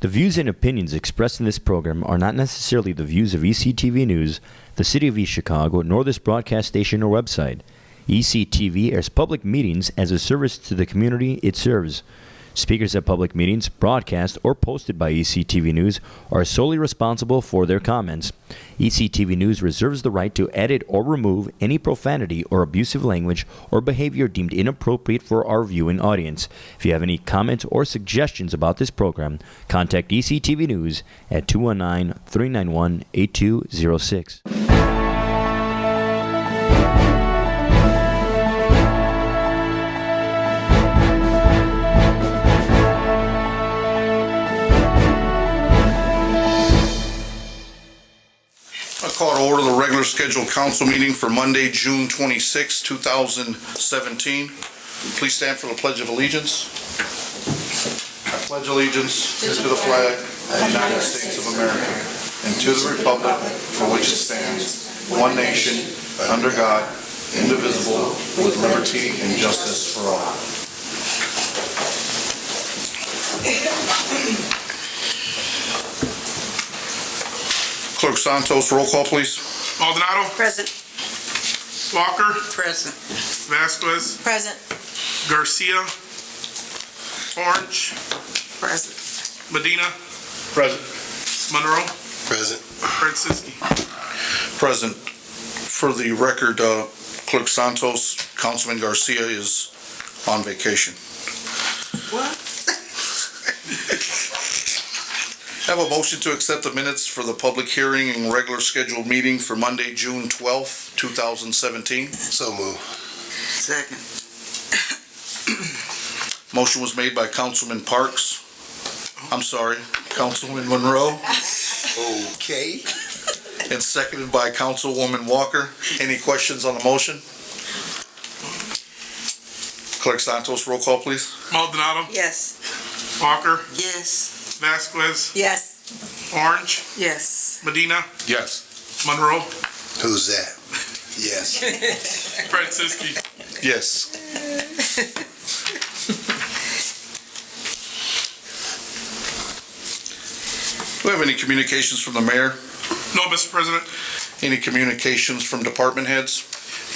The views and opinions expressed in this program are not necessarily the views of ECTV News, the City of East Chicago, nor this broadcast station or website. ECTV airs public meetings as a service to the community it serves. Speakers at public meetings, broadcast, or posted by ECTV News are solely responsible for their comments. ECTV News reserves the right to edit or remove any profanity or abusive language or behavior deemed inappropriate for our viewing audience. If you have any comments or suggestions about this program, contact ECTV News at 219-391-8206. Call to order the regular scheduled council meeting for Monday, June 26, 2017. Please stand for the Pledge of Allegiance. I pledge allegiance to the flag of the United States of America and to the republic for which it stands, one nation, under God, indivisible, with liberty and justice for all. Clerk Santos, roll call, please. Maldonado. Present. Walker. Present. Vasquez. Present. Garcia. Orange. Present. Medina. Present. Monroe. Present. Franciski. Present. For the record, Clerk Santos, Councilman Garcia is on vacation. What? Have a motion to accept the minutes for the public hearing and regular scheduled meeting for Monday, June 12th, 2017. So move. Second. Motion was made by Councilman Parks. I'm sorry, Councilman Monroe, Okay. and seconded by Councilwoman Walker. Any questions on the motion? Clerk Santos, roll call, please. Maldonado. Yes. Walker. Yes. Vasquez. Yes. Orange. Yes. Medina. Yes. Monroe. Who's that? Yes. Franciski. Yes. Do we have any communications from the mayor? No, Mr. President. Any communications from department heads?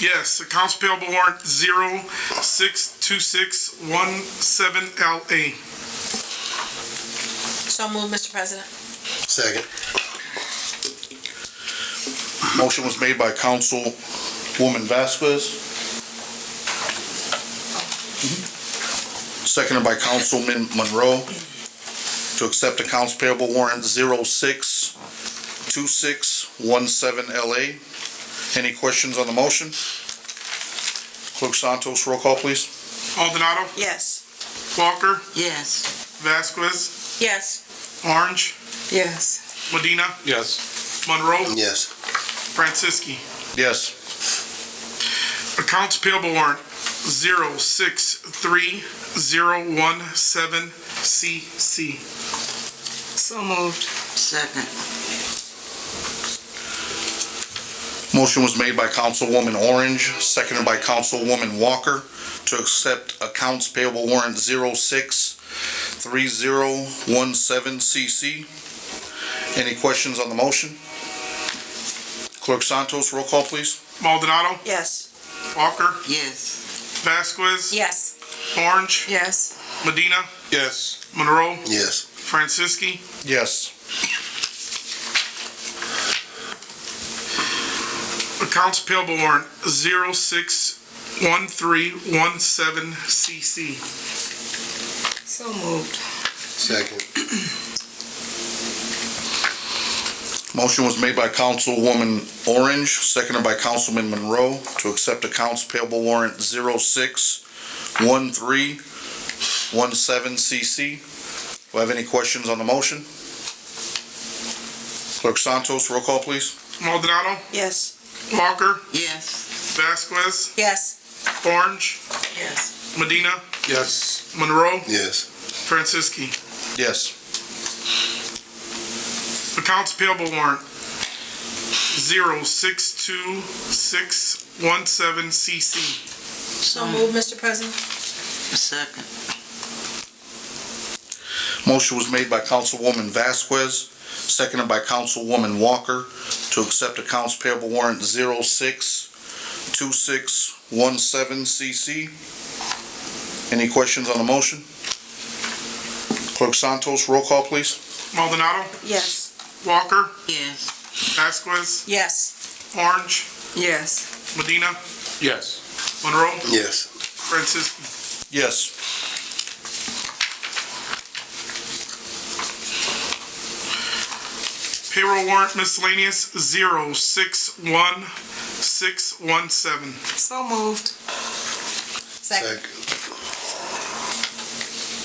Yes, accounts payable warrant 062617LA. So moved, Mr. President. Second. Motion was made by Councilwoman Vasquez. Seconded by Councilman Monroe to accept accounts payable warrant 062617LA. Any questions on the motion? Clerk Santos, roll call, please. Maldonado. Yes. Walker. Yes. Vasquez. Yes. Orange. Yes. Medina. Yes. Monroe. Yes. Franciski. Yes. Accounts payable warrant 063017CC. So moved. Second. Motion was made by Councilwoman Orange, seconded by Councilwoman Walker to accept accounts payable warrant 063017CC. Any questions on the motion? Clerk Santos, roll call, please. Maldonado. Yes. Walker. Yes. Vasquez. Yes. Orange. Yes. Medina. Yes. Monroe. Yes. Franciski. Yes. Accounts payable warrant 061317CC. So moved. Second. Motion was made by Councilwoman Orange, seconded by Councilman Monroe to accept accounts payable warrant 061317CC. Do I have any questions on the motion? Clerk Santos, roll call, please. Maldonado. Yes. Walker. Yes. Vasquez. Yes. Orange. Yes. Medina. Yes. Monroe. Yes. Franciski. Yes. Accounts payable warrant 062617CC. So moved, Mr. President. Second. Motion was made by Councilwoman Vasquez, seconded by Councilwoman Walker, to accept accounts payable warrant 062617CC. Any questions on the motion? Clerk Santos, roll call, please. Maldonado, Yes. Walker, Yes. Vasquez, Yes. Orange, Yes. Medina, Yes. Monroe, Yes. Franceschi. Yes. Payroll warrant miscellaneous 061617. So moved. Second.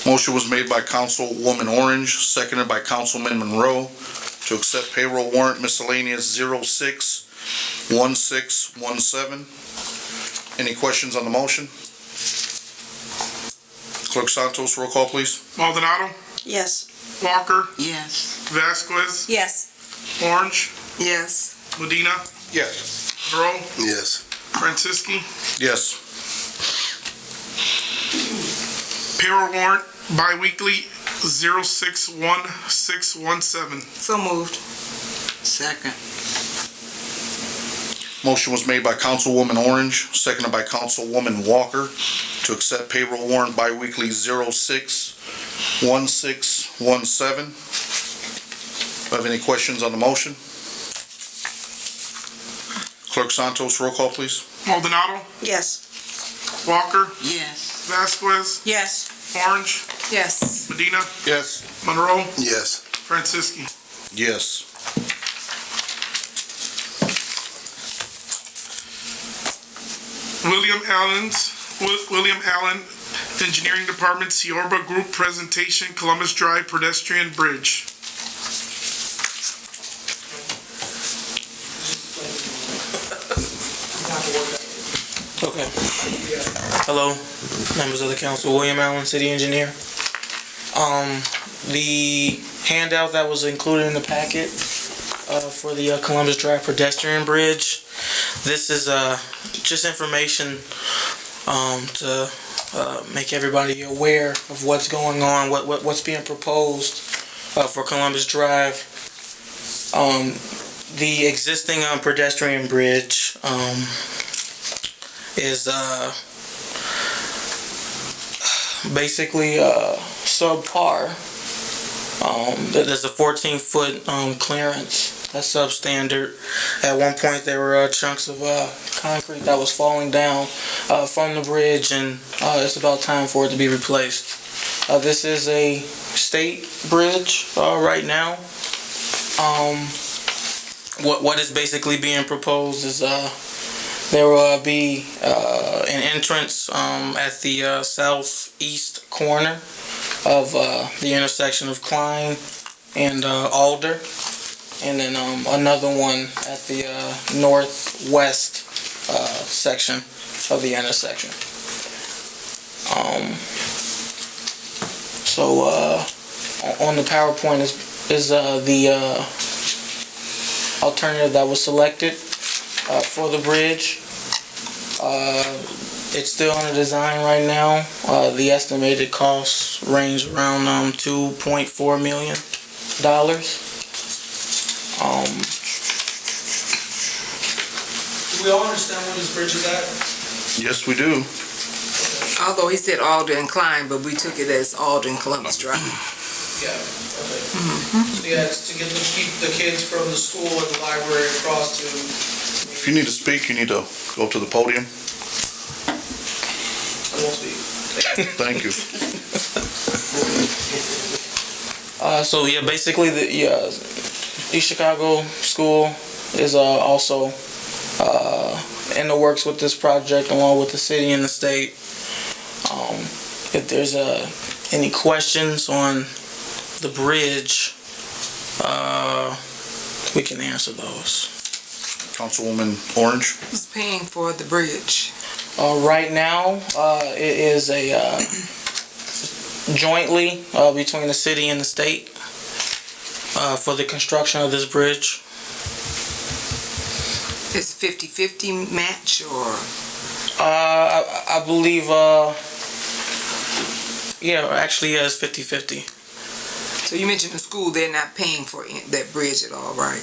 Motion was made by Councilwoman Orange, seconded by Councilman Monroe, to accept payroll warrant miscellaneous 061617. Any questions on the motion? Clerk Santos, roll call, please. Maldonado, Yes. Walker, Yes. Vasquez, Yes. Orange, Yes. Medina, Yes. Monroe, Yes. Franceschi. Yes. Payroll warrant bi-weekly 061617. So moved. Second. Motion was made by Councilwoman Orange, seconded by Councilwoman Walker, to accept payroll warrant bi-weekly 061617. Do you have any questions on the motion? Clerk Santos, roll call, please. Maldonado, Yes. Walker, Yes. Vasquez, Yes. Orange, Yes. Medina, Yes. Monroe, Yes. Franceschi. Yes. William Allen, Engineering Department, Ciorba Group Presentation, Columbus Drive Pedestrian Bridge. Okay. Hello, members of the council. William Allen, city engineer. The handout that was included in the packet for the Columbus Drive pedestrian bridge. This is just information to make everybody aware of what's going on, what's being proposed for Columbus Drive. The existing pedestrian bridge is basically subpar. There's a 14-foot clearance. That's substandard. At one point, there were chunks of concrete that was falling down from the bridge, and it's about time for it to be replaced. This is a state bridge right now. What is basically being proposed is there will be an entrance at the southeast corner of the intersection of Klein and Alder, and then another one at the northwest section of the intersection. So on the PowerPoint is the alternative that was selected for the bridge. It's still under design right now. The estimated costs range around $2.4 million. Do we all understand where this bridge is at? Yes, we do. Although he said Alden Klein, but we took it as Alden Columbus Drive. Yeah. Okay. So yeah, it's to keep the kids from the school and the library across to. If you need to speak, you need to go to the podium. I won't speak. Thank you. So yeah, basically the East Chicago School is also in the works with this project along with the city and the state. If there's any questions on the bridge, we can answer those. Councilwoman Orange. Who's paying for the bridge? Right now, it is a jointly between the city and the state for the construction of this bridge. Is 50-50 match or? I believe, yeah, actually, yeah, it's 50-50. So you mentioned the school, they're not paying for that bridge at all, right?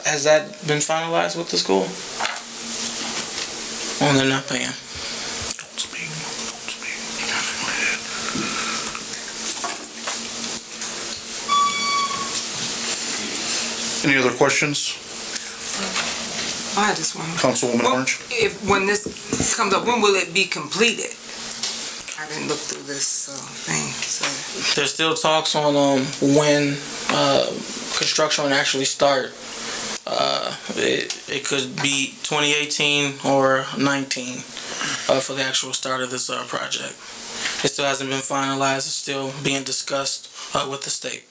Has that been finalized with the school? Oh, they're not paying. Don't speak, don't speak. You got to go ahead. Any other questions? I just want. Councilwoman Orange? When this comes up, when will it be completed? I didn't look through this thing, so. There's still talks on when construction will actually start. It could be 2018 or 19 for the actual start of this project. It still hasn't been finalized. It's still being discussed with the state.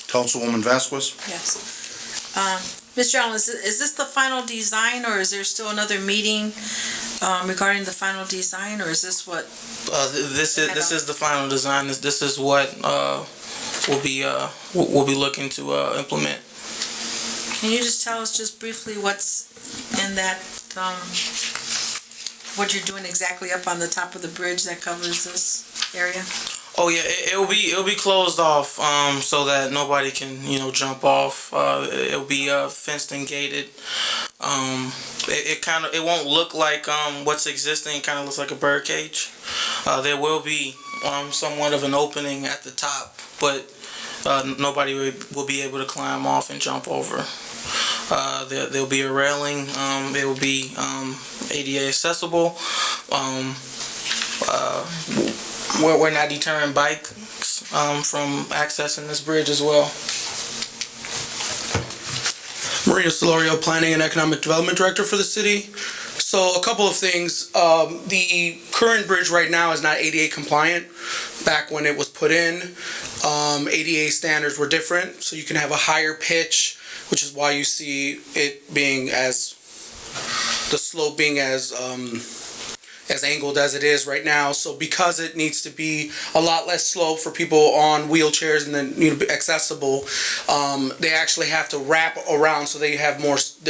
Councilwoman Vasquez? Yes. Mr. Allen, is this the final design, or is there still another meeting regarding the final design, or is this what? This is the final design. This is what we'll be looking to implement. Can you just tell us just briefly what's in that, what you're doing exactly up on the top of the bridge that covers this area? Oh yeah, it'll be closed off so that nobody can jump off. It'll be fenced and gated. It won't look like what's existing. It kind of looks like a bird cage. There will be somewhat of an opening at the top, but nobody will be able to climb off and jump over. There'll be a railing. It will be ADA accessible. We're not deterring bikes from accessing this bridge as well. Maria Solorio, Planning and Economic Development Director for the city. So a couple of things. The current bridge right now is not ADA compliant. Back when it was put in, ADA standards were different. So you can have a higher pitch, which is why you see it being the slope being as angled as it is right now. So because it needs to be a lot less slope for people on wheelchairs and then need to be accessible, they actually have to wrap around, so they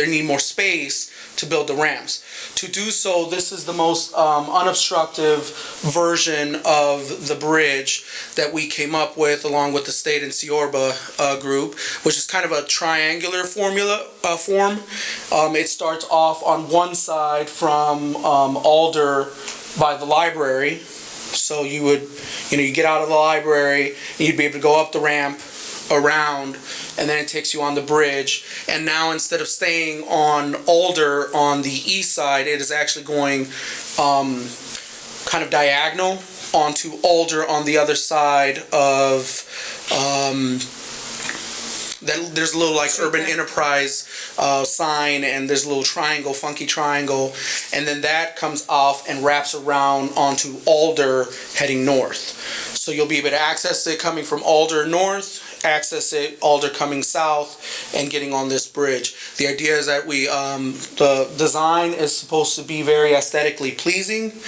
need more space to build the ramps. To do so, this is the most unobstructive version of the bridge that we came up with along with the state and Ciorba group, which is kind of a triangular form. It starts off on one side from Alder by the library. So you get out of the library and you'd be able to go up the ramp around, and then it takes you on the bridge. And now instead of staying on Alder on the east side, it is actually going kind of diagonal onto Alder on the other side of there's a little like urban enterprise sign, and there's a little triangle, funky triangle, and then that comes off and wraps around onto Alder heading north. So you'll be able to access it coming from Alder north, access it Alder coming south, and getting on this bridge. The idea is that the design is supposed to be very aesthetically pleasing.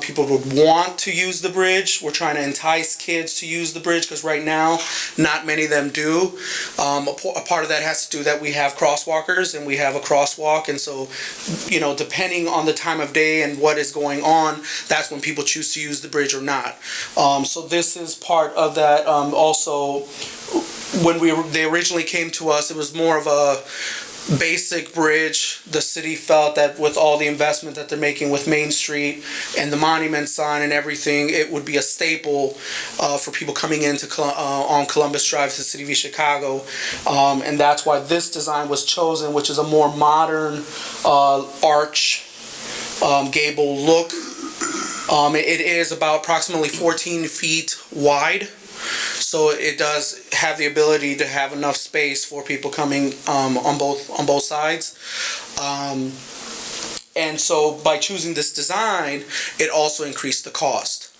People would want to use the bridge. We're trying to entice kids to use the bridge because right now not many of them do. A part of that has to do that we have crosswalkers and we have a crosswalk, and so depending on the time of day and what is going on, that's when people choose to use the bridge or not. So this is part of that. Also, when they originally came to us, it was more of a basic bridge. The city felt that with all the investment that they're making with Main Street and the monument sign and everything, it would be a staple for people coming into on Columbus Drive to the city of Chicago, and that's why this design was chosen, which is a more modern arch gable look. It is about approximately 14 feet wide. So it does have the ability to have enough space for people coming on both sides. And so by choosing this design, it also increased the cost.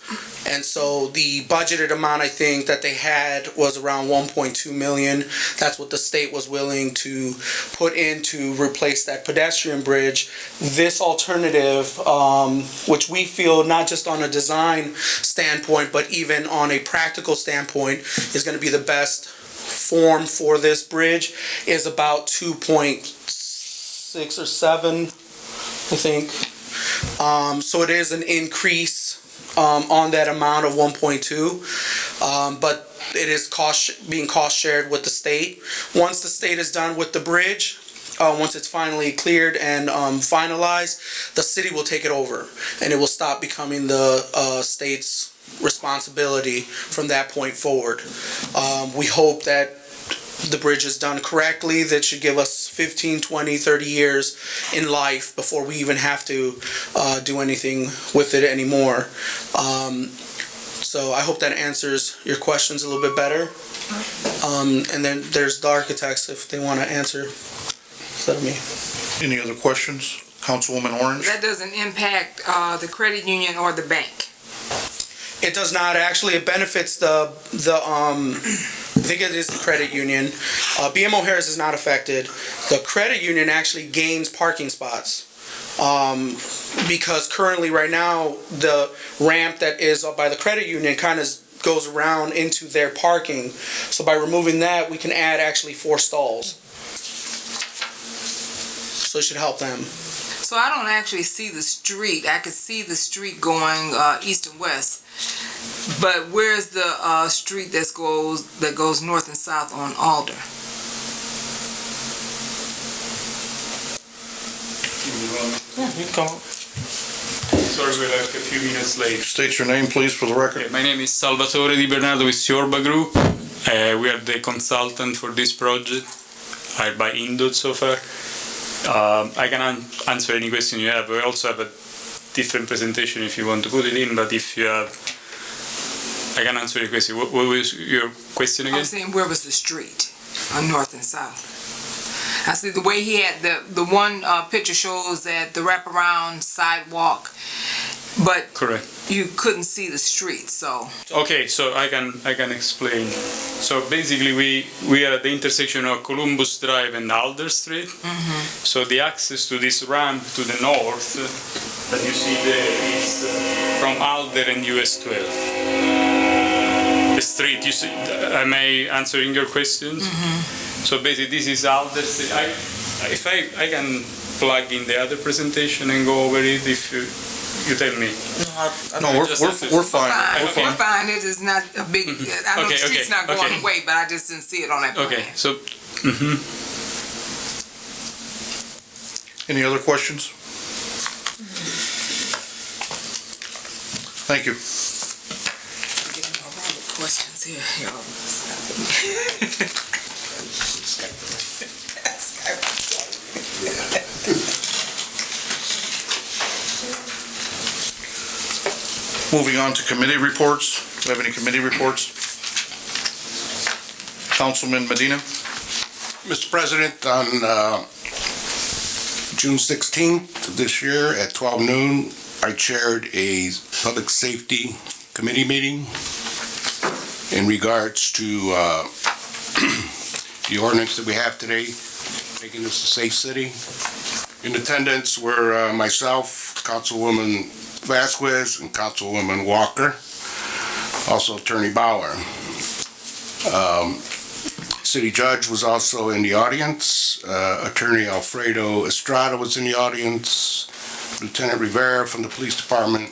And so the budgeted amount, I think, that they had was around $1.2 million. That's what the state was willing to put in to replace that pedestrian bridge. This alternative, which we feel not just on a design standpoint, but even on a practical standpoint, is going to be the best form for this bridge, is about 2.6 or 7, I think. So it is an increase on that amount of 1.2, but it is being cost shared with the state. Once the state is done with the bridge, once it's finally cleared and finalized, the city will take it over, and it will stop becoming the state's responsibility from that point forward. We hope that the bridge is done correctly. That should give us 15, 20, 30 years in life before we even have to do anything with it anymore. So I hope that answers your questions a little bit better. And then there's the architects if they want to answer instead of me. Any other questions? Councilwoman Orange? That doesn't impact the credit union or the bank. It does not actually. It benefits the I think it is the credit union. BMO Harris is not affected. The credit union actually gains parking spots. Because currently right now the ramp that is by the credit union kind of goes around into their parking. So by removing that, we can add actually 4 stalls. So it should help them. So I don't actually see the street. I could see the street going east and west. But where's the street that goes north and south on Alder? Sorry, we're like a few minutes late. State your name, please, for the record. Okay, my name is Salvatore Di Bernardo with Siorba Group. We are the consultant for this project, hired by Indot so far. I can answer any question you have. We also have a different presentation if you want to put it in, but if you have, I can answer your question. What was your question again? I was saying, where was the street on north and south? I see the way he had the one picture shows that the wraparound sidewalk, but Correct. you couldn't see the street. So Okay, so I can explain. So basically, we are at the intersection of Columbus Drive and Alder Street. So the access to this ramp to the north that you see there is from Alder and US 12. The street, you see, am I answering your questions? So basically, this is Alder Street. If I can plug in the other presentation and go over it if you tell me. No, we're fine. We're we're fine. fine. It is not a big. I know the street's not going okay. away, but I just didn't see it on that plan. Okay, so Any other questions? Thank you. Getting all wrong with questions here, y'all. Moving on to committee reports. Do we have any committee reports? Councilman Medina? Mr. President, on June 16th of this year at 12 noon, I chaired a public safety committee meeting in regards to the ordinance that we have today, making this a safe city. In attendance were myself, Councilwoman Vasquez, and Councilwoman Walker, also Attorney Bauer. City Judge was also in the audience. Attorney Alfredo Estrada was in the audience. Lieutenant Rivera from the Police Department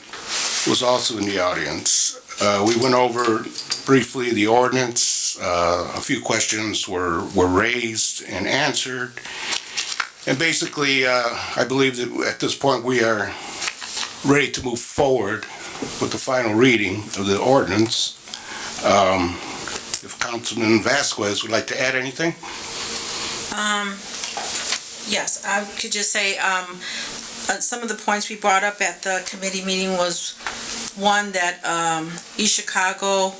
was also in the audience. We went over briefly the ordinance. A few questions were raised and answered. And basically, I believe that at this point we are ready to move forward with the final reading of the ordinance. If Councilman Vasquez would like to add anything? Yes, I could just say, some of the points we brought up at the committee meeting was, one, that East Chicago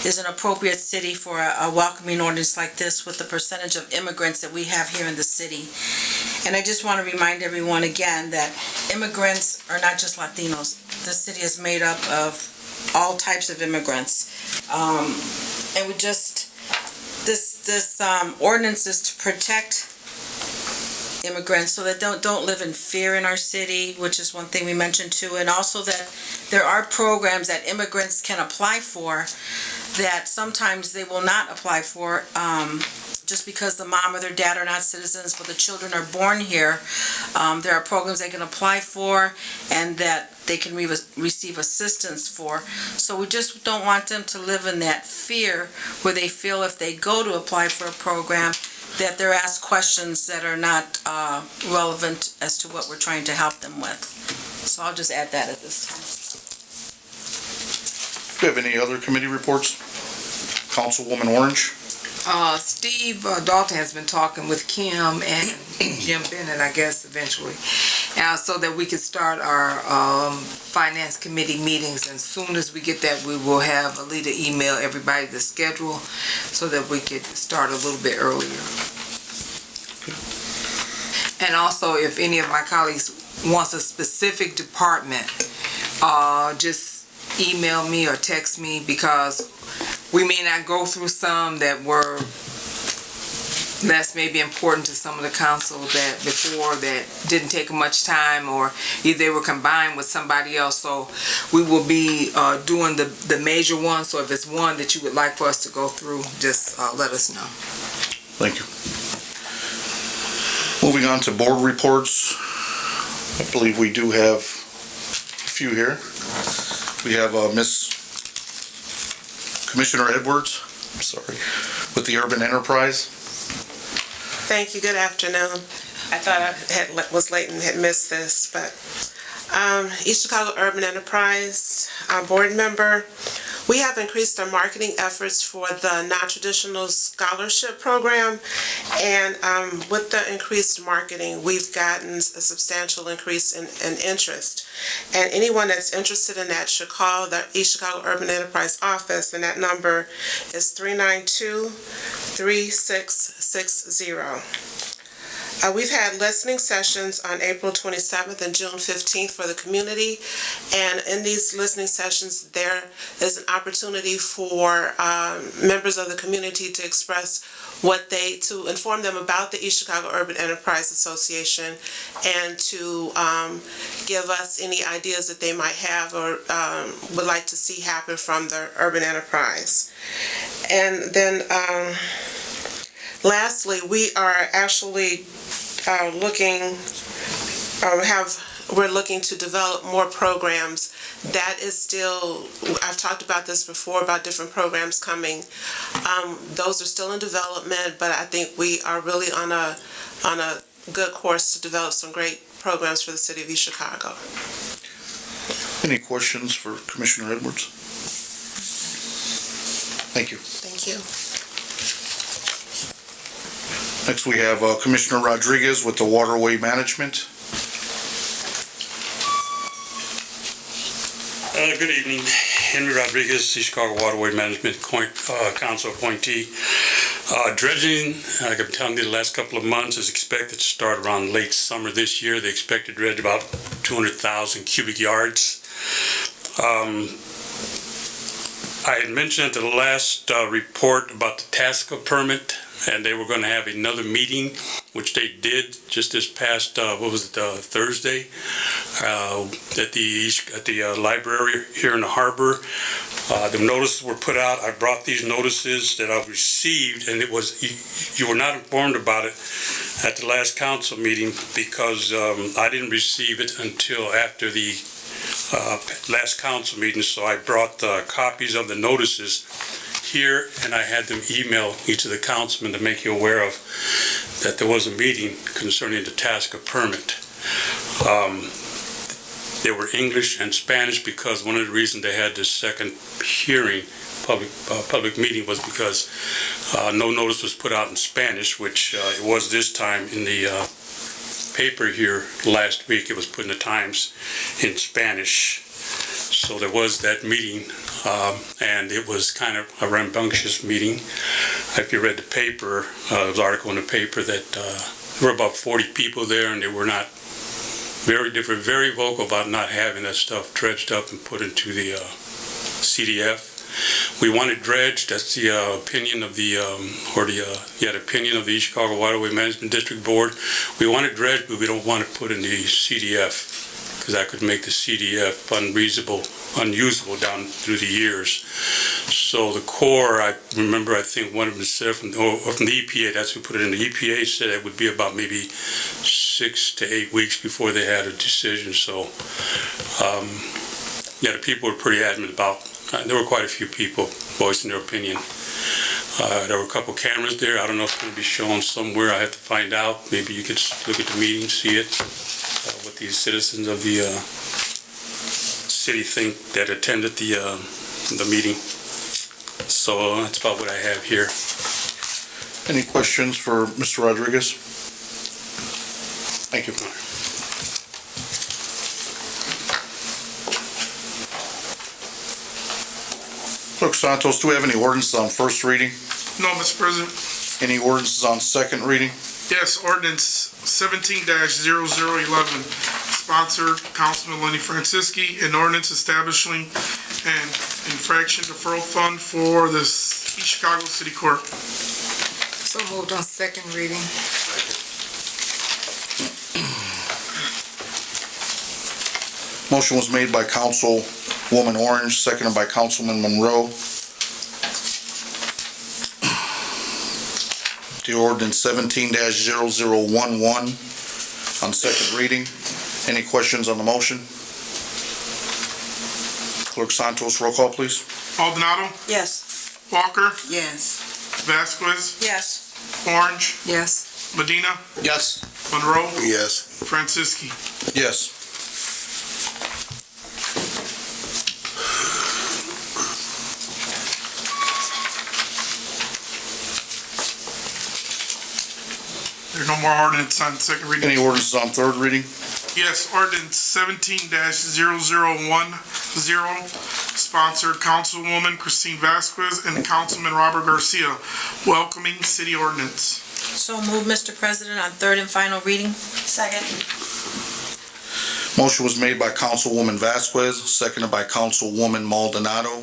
is an appropriate city for a welcoming ordinance like this with the percentage of immigrants that we have here in the city. And I just want to remind everyone again that immigrants are not just Latinos. This city is made up of all types of immigrants. And we just, this ordinance is to protect immigrants so that don't live in fear in our city, which is one thing we mentioned too, and also that there are programs that immigrants can apply for that sometimes they will not apply for just because the mom or their dad are not citizens, but the children are born here, there are programs they can apply for and that they can receive assistance for. So we just don't want them to live in that fear where they feel if they go to apply for a program that they're asked questions that are not relevant as to what we're trying to help them with. So I'll just add that at this time. Do you have any other committee reports? Councilwoman Orange? Steve Dalton has been talking with Kim and Jim Bennett, I guess, eventually, so that we can start our finance committee meetings. And as soon as we get that, we will have Alita email everybody the schedule so that we could start a little bit earlier. And also, if any of my colleagues wants a specific department, just email me or text me, because we may not go through some that's maybe important to some of the council that before that didn't take much time, or either they were combined with somebody else. So we will be doing the major ones. So if it's one that you would like for us to go through, just let us know. Thank you. Moving on to board reports. I believe we do have a few here. We have Miss Commissioner Edwards, with the Urban Enterprise. Thank you. Good afternoon. I thought I was late and had missed this, but East Chicago Urban Enterprise board member, we have increased our marketing efforts for the non-traditional scholarship program, and with the increased marketing, we've gotten a substantial increase in interest. And anyone that's interested in that should call the East Chicago Urban Enterprise office, and that number is 392-3660. We've had listening sessions on April 27th and June 15th for the community, and in these listening sessions there is an opportunity for members of the community to express to inform them about the East Chicago Urban Enterprise Association, and to give us any ideas that they might have or would like to see happen from the urban enterprise. And then lastly, we are actually we're looking to develop more programs. That is still, I've talked about this before, about different programs coming. Those are still in development, but I think we are really on a good course to develop some great programs for the city of East Chicago. Any questions for Commissioner Edwards? Thank you. Thank you. Next, we have Commissioner Rodriguez with the Waterway Management. Good evening. Henry Rodriguez, East Chicago Waterway Management Council appointee. Dredging, like I've been telling you the last couple of months, is expected to start around late summer this year. They expect to dredge about 200,000 cubic yards. I had mentioned at the last report about the TASCA permit, and they were going to have another meeting, which they did just this past, Thursday, at the library here in the harbor. The notices were put out. I brought these notices that I've received, and it was, you were not informed about it at the last council meeting because I didn't receive it until after the last council meeting, so I brought copies of the notices here, and I had them email each of the councilmen to make you aware of that there was a meeting concerning the TASCA permit. They were English and Spanish because one of the reasons they had this second hearing, public meeting, was because no notice was put out in Spanish, which it was this time in the paper here last week. It was put in the Times in Spanish. So there was that meeting, and it was kind of a rambunctious meeting. If you read the paper, there was an article in the paper that there were about 40 people there, and they were not very vocal about not having that stuff dredged up and put into the CDF. We want it dredged. That's the opinion of the opinion of the East Chicago Waterway Management District Board. We want it dredged, but we don't want it put in the CDF because I could make the CDF unusable down through the years. So the Corps, I remember, I think one of them said from the EPA, that's who put it in. The EPA said it would be about maybe 6 to 8 weeks before they had a decision. So, yeah, the people were pretty adamant about. There were quite a few people voicing their opinion. There were a couple cameras there. I don't know if it's going to be shown somewhere. I have to find out. Maybe you could look at the meeting, see it, what these citizens of the city think that attended the meeting. So that's about what I have here. Any questions for Mr. Rodriguez? Thank you. Clerk Santos, do we have any ordinances on first reading? No, Mr. President. Any ordinances on second reading? Yes, ordinance 17-0011, sponsored Councilman Lenny Francisci, an ordinance establishing an infraction deferral fund for the East Chicago City Court. So moved on second reading. Motion was made by Councilwoman Orange, seconded by Councilman Monroe. The ordinance 17-0011 on second reading. Any questions on the motion? Clerk Santos, roll call, please. Maldonado, Yes. Walker, Yes. Vasquez, Yes. Orange, Yes. Medina, Yes. Monroe, Yes. Francisci. Yes. There's no more ordinance on second reading. Any ordinances on third reading? Yes, ordinance 17-0010, sponsored Councilwoman Christine Vasquez and Councilman Robert Garcia, welcoming city ordinance. So moved, Mr. President, on third and final reading. Second. Motion was made by Councilwoman Vasquez, seconded by Councilwoman Maldonado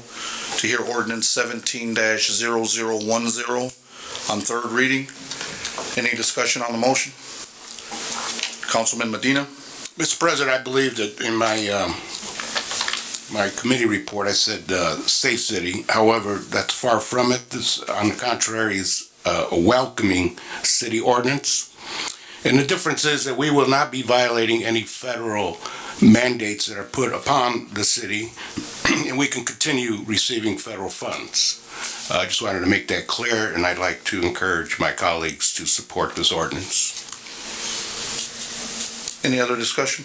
to hear ordinance 17-0010 on third reading. Any discussion on the motion? Councilman Medina? Mr. President, I believe that in my my committee report, I said safe city. However, that's far from it. This, on the contrary, is a welcoming city ordinance. And the difference is that we will not be violating any federal mandates that are put upon the city, and we can continue receiving federal funds. I just wanted to make that clear, and I'd like to encourage my colleagues to support this ordinance. Any other discussion?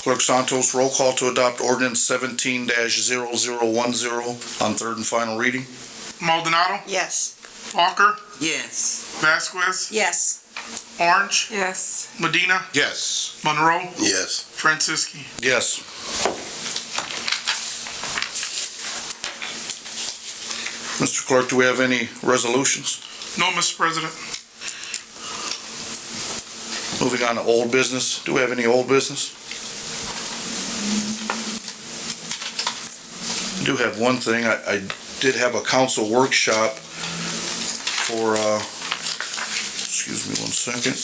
Clerk Santos, roll call to adopt ordinance 17-0010 on third and final reading. Maldonado, Yes. Walker, Yes. Vasquez, Yes. Orange, Yes. Medina, Yes. Monroe, Yes. Francisci. Yes. Mr. Clerk, do we have any resolutions? No, Mr. President. Moving on to old business. Do we have any old business? I do have one thing. I did have a council workshop for, excuse me one second.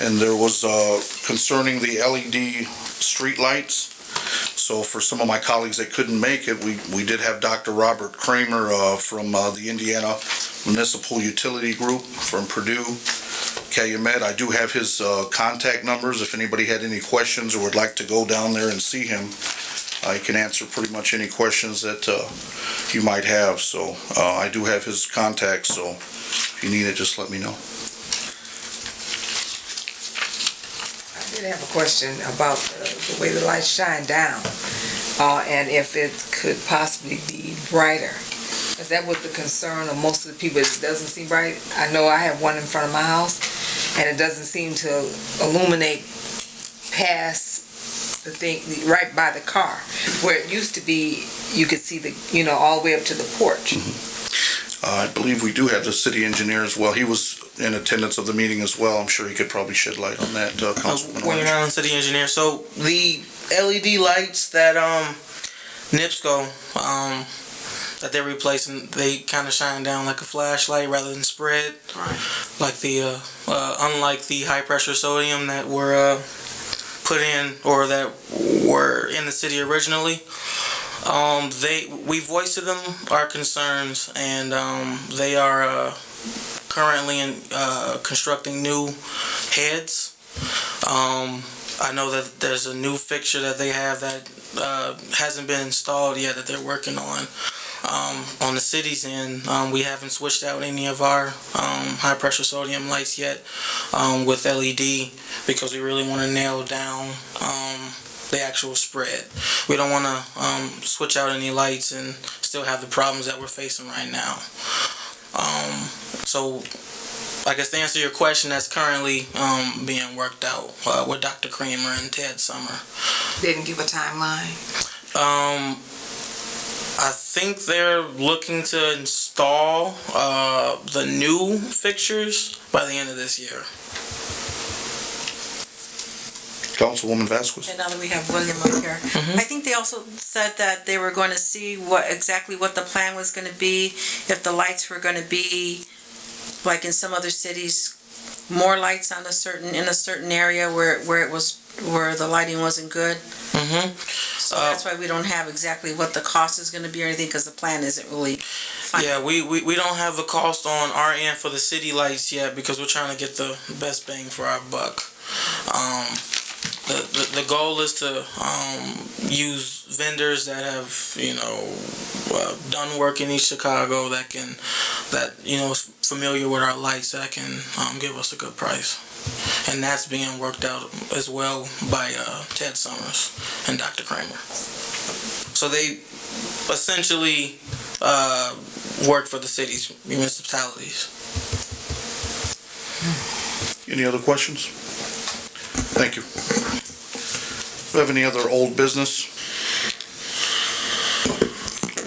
And there was, concerning the LED streetlights. So for some of my colleagues that couldn't make it, we did have Dr. Robert Kramer, from, the Indiana Municipal Utility Group from Purdue, Calumet. I do have his, contact numbers. If anybody had any questions or would like to go down there and see him, I can answer pretty much any questions that, you might have. So, I do have his contact, so if you need it, just let me know. I did have a question about the way the lights shine down, and if it could possibly be brighter. Because that was the concern of most of the people. It doesn't seem bright. I know I have one in front of my house, and it doesn't seem to illuminate past the thing, right by the car, where it used to be, you could see the, all the way up to the porch. I believe we do have the city engineer as well. He was in attendance of the meeting as well. I'm sure he could probably shed light on that, Councilman William Orange. Allen, city engineer. So the LED lights that NIPSCO that they're replacing, they kind of shine down like a flashlight rather than spread. Right. Like the unlike the high pressure sodium that were put in or that were in the city originally. We voiced to them our concerns, and they are currently constructing new heads. I know that there's a new fixture that they have that hasn't been installed yet that they're working on. On the city's end, we haven't switched out any of our high pressure sodium lights yet with LED because we really want to nail down the actual spread. We don't want to switch out any lights and still have the problems that we're facing right now. So I guess to answer your question, that's currently being worked out with Dr. Kramer and Ted Summer. Didn't give a timeline. I think they're looking to install the new fixtures by the end of this year. Councilwoman Vasquez. And now that we have William up here, I think they also said that they were going to see what the plan was going to be, if the lights were going to be like in some other cities, more lights on in a certain area where the lighting wasn't good. So that's why we don't have exactly what the cost is going to be or anything, because the plan isn't really final. Yeah, we don't have the cost on our end for the city lights yet because we're trying to get the best bang for our buck. The goal is to use vendors that have done work in East Chicago that is familiar with our lights that can give us a good price, and that's being worked out as well by Ted Summers and Dr. Kramer. So they essentially work for the city's municipalities. Any other questions? Thank you. Do we have any other old business?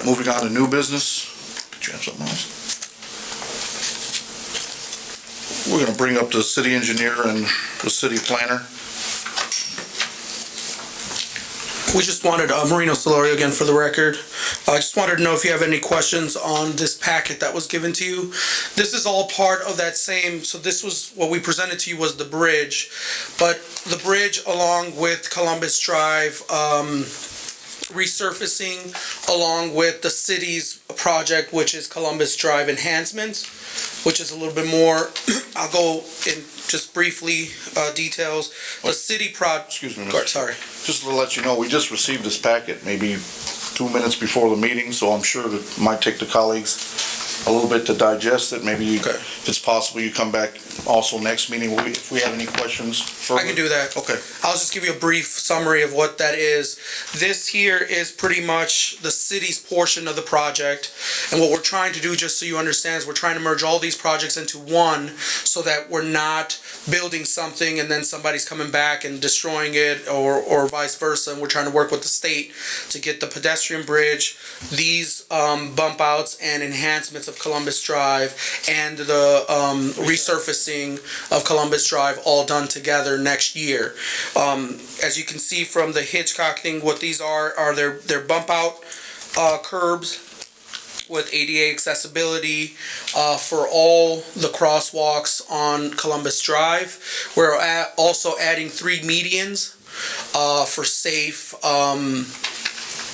Moving on to new business. Did you have something else? We're going to bring up the city engineer and the city planner. We just wanted, Marino Solorio again for the record. I just wanted to know if you have any questions on this packet that was given to you. This is all part of that same, so this was, what we presented to you was the bridge, but the bridge along with Columbus Drive, resurfacing along with the city's project, which is Columbus Drive enhancements, which is a little bit more, I'll go in just briefly, details. The city Excuse me, Mr. Sorry. Just to let you know, we just received this packet maybe 2 minutes before the meeting, so I'm sure that might take the colleagues a little bit to digest it. Maybe if it's possible, you come back also next meeting if we have any questions further. I can do that. Okay. I'll just give you a brief summary of what that is. This here is pretty much the city's portion of the project. And what we're trying to do, just so you understand, is we're trying to merge all these projects into one so that we're not building something and then somebody's coming back and destroying it or vice versa. And we're trying to work with the state to get the pedestrian bridge, these bump outs and enhancements of Columbus Drive, and the resurfacing of Columbus Drive all done together next year. As you can see from the Hitchcock thing, what these are their bump out curbs with ADA accessibility for all the crosswalks on Columbus Drive. We're also adding 3 medians for safe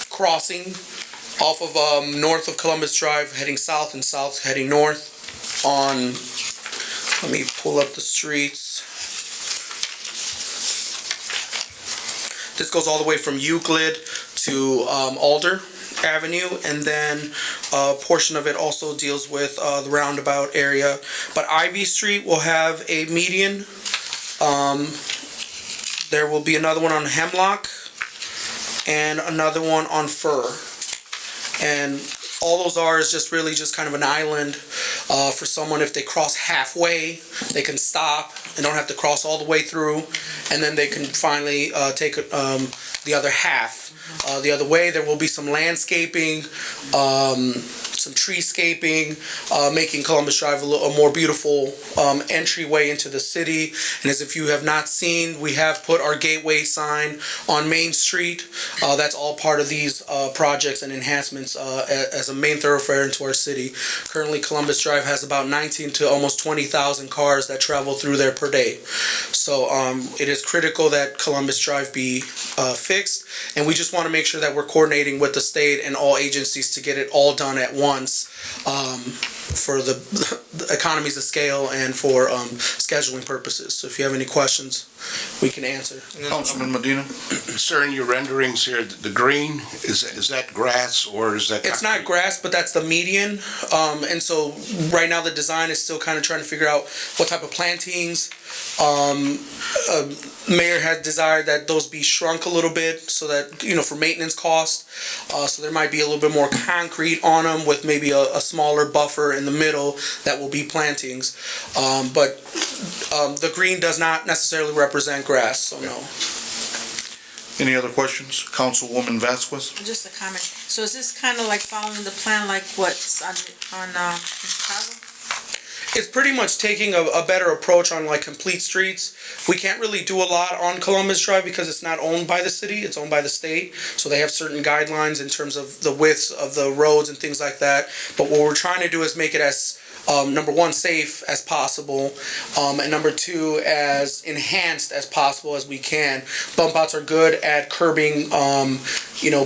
crossing off of north of Columbus Drive heading south and south heading north on, let me pull up the streets. This goes all the way from Euclid to Alder Avenue, and then a portion of it also deals with the roundabout area. But Ivy Street will have a median. There will be another one on Hemlock and another one on Fur. And all those are is just really just kind of an island for someone. If they cross halfway, they can stop and don't have to cross all the way through, and then they can finally take the other half the other way. There will be some landscaping, some treescaping, making Columbus Drive a more beautiful entryway into the city. And as if you have not seen, we have put our gateway sign on Main Street. That's all part of these projects and enhancements as a main thoroughfare into our city. Currently, Columbus Drive has about 19 to almost 20,000 cars that travel through there per day. So it is critical that Columbus Drive be fixed, and we just want to make sure that we're coordinating with the state and all agencies to get it all done at once for the economies of scale and for scheduling purposes. So if you have any questions, we can answer. Councilman Medina? Sir, in your renderings here, the green, is that grass or is that? It's not grass, but that's the median. And so right now the design is still kind of trying to figure out what type of plantings. Mayor had desired that those be shrunk a little bit so that, for maintenance costs. So there might be a little bit more concrete on them with maybe a smaller buffer in the middle that will be plantings. But the green does not necessarily represent grass, so no. Any other questions? Councilwoman Vasquez? Just a comment. So is this kind of like following the plan like what's on Chicago? It's pretty much taking a better approach on like complete streets. We can't really do a lot on Columbus Drive because it's not owned by the city, it's owned by the state. So they have certain guidelines in terms of the width of the roads and things like that. But what we're trying to do is make it as number one, safe as possible, and number two, as enhanced as possible as we can. Bump outs are good at curbing,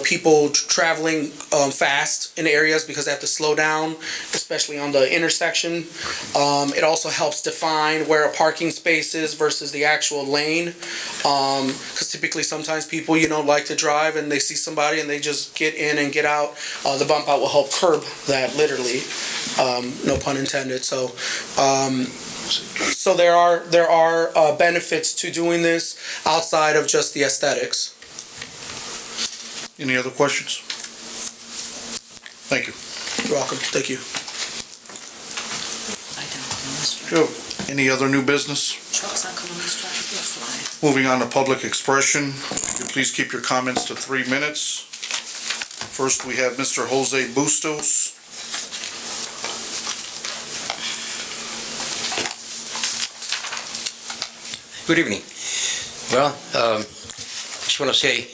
people traveling fast in areas because they have to slow down, especially on the intersection. It also helps define where a parking space is versus the actual lane, because typically sometimes people, like to drive and they see somebody and they just get in and get out. The bump out will help curb that, literally. No pun intended. So there are benefits to doing this outside of just the aesthetics. Any other questions? Thank you. You're welcome. Thank you. Any other new business? Moving on to public expression. Could you please keep your comments to 3 minutes. First, we have Mr. Jose Bustos. Good evening. Well, just want to say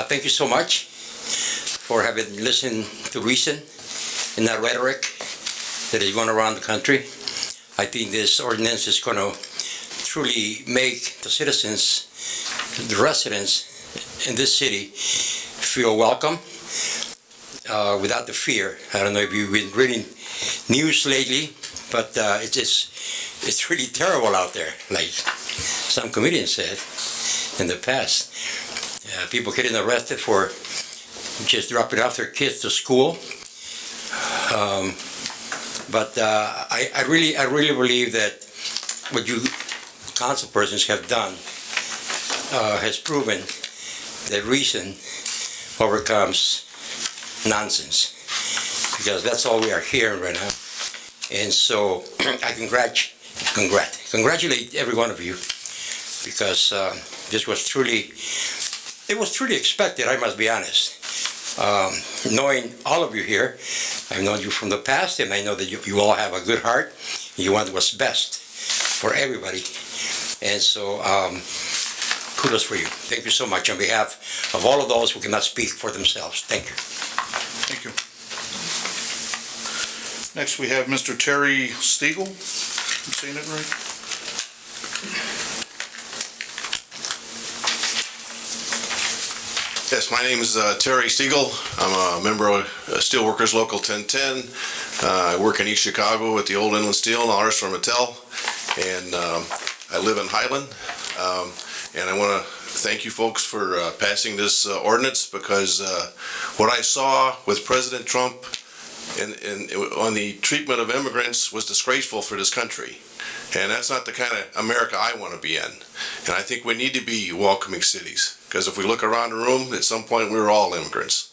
thank you so much for having listened to reason and that rhetoric that is going around the country. I think this ordinance is going to truly make the citizens, the residents in this city feel welcome without the fear. I don't know if you've been reading news lately, but it's really terrible out there, like some comedians said in the past. People getting arrested for just dropping off their kids to school. But I really believe that what you council persons have done has proven that reason overcomes nonsense, because that's all we are hearing right now. And so I congratulate every one of you, because this was truly expected, I must be honest. Knowing all of you here, I've known you from the past, and I know that you all have a good heart. You want what's best for everybody. And so kudos for you. Thank you so much on behalf of all of those who cannot speak for themselves. Thank you. Thank you. Next, we have Mr. Terry Stiegel. I'm saying it right? Yes, my name is Terry Stiegel. I'm a member of Steelworkers Local 1010. I work in East Chicago at the old Inland Steel, now ArcelorMittal, and I live in Highland. And I want to thank you folks for passing this ordinance, because what I saw with President Trump on the treatment of immigrants was disgraceful for this country. And that's not the kind of America I want to be in. And I think we need to be welcoming cities, because if we look around the room, at some point we were all immigrants.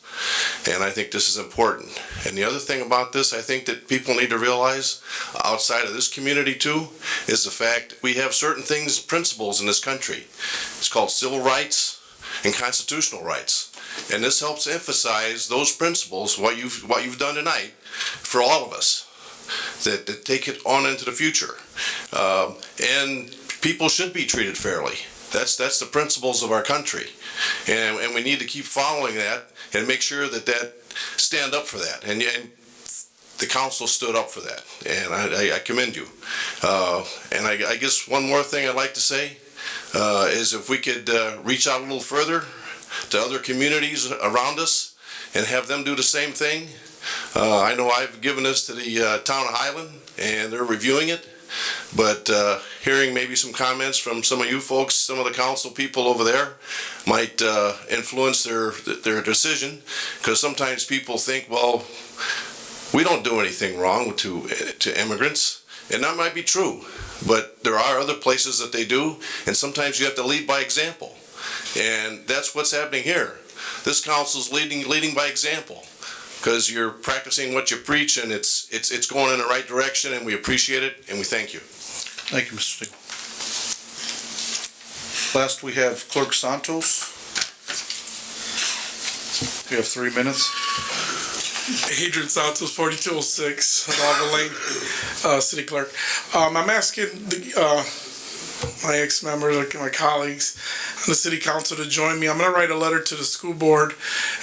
And I think this is important. And the other thing about this, I think that people need to realize, outside of this community too, is the fact we have certain things, principles in this country. It's called civil rights and constitutional rights. And this helps emphasize those principles, what you've done tonight, for all of us, that take it on into the future. And people should be treated fairly. That's the principles of our country. And we need to keep following that and make sure that stand up for that. And the council stood up for that. And I commend you. And I guess one more thing I'd like to say is if we could reach out a little further to other communities around us and have them do the same thing. I know I've given this to the town of Highland and they're reviewing it, but hearing maybe some comments from some of you folks, some of the council people over there might influence their decision, because sometimes people think, well, we don't do anything wrong to immigrants, and that might be true, but there are other places that they do, and sometimes you have to lead by example. And that's what's happening here. This council's leading by example, because you're practicing what you preach, and it's going in the right direction, and we appreciate it, and we thank you. Thank you, Mr. Stiegel. Last, we have Clerk Santos. You have 3 minutes. Adrian Santos, 4206, Lava Lane, City Clerk. I'm asking my ex-members, my colleagues on the City Council to join me. I'm going to write a letter to the school board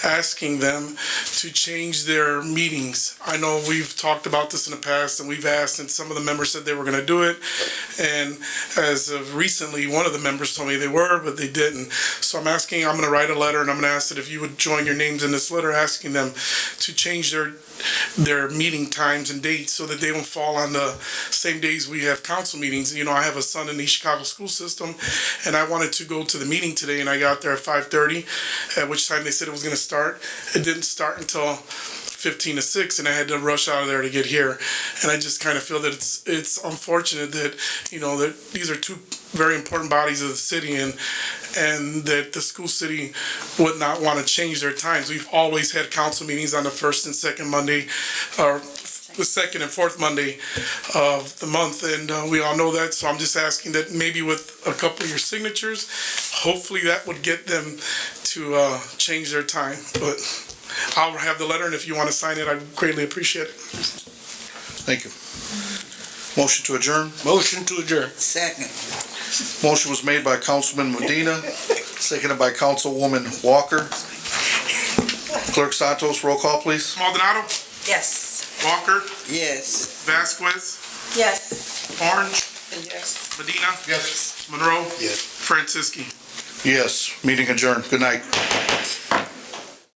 asking them to change their meetings. I know we've talked about this in the past, and we've asked, and some of the members said they were going to do it. And as of recently, one of the members told me they were, but they didn't. So I'm going to write a letter, and I'm going to ask that if you would join your names in this letter, asking them to change their meeting times and dates so that they don't fall on the same days we have council meetings. You know, I have a son in the Chicago school system, and I wanted to go to the meeting today, and I got there at 5:30, at which time they said it was going to start. It didn't start until 15 to 6, and I had to rush out of there to get here. And I just kind of feel that it's unfortunate that, you know, that these are two very important bodies of the city, and that the school city would not want to change their times. We've always had council meetings on the first and second Monday, or the second and fourth Monday of the month, and we all know that. So I'm just asking that maybe with a couple of your signatures, hopefully that would get them to change their time. But I'll have the letter, and if you want to sign it, I greatly appreciate it. Thank you. Motion to adjourn? Motion to adjourn. Second. Motion was made by Councilman Medina, seconded by Councilwoman Walker. Clerk Santos, roll call, please. Maldonado, Yes. Walker, Yes. Vasquez, Yes. Orange, Yes. Medina, Yes. Monroe, Yes. Franciski. Yes, meeting adjourned. Good night.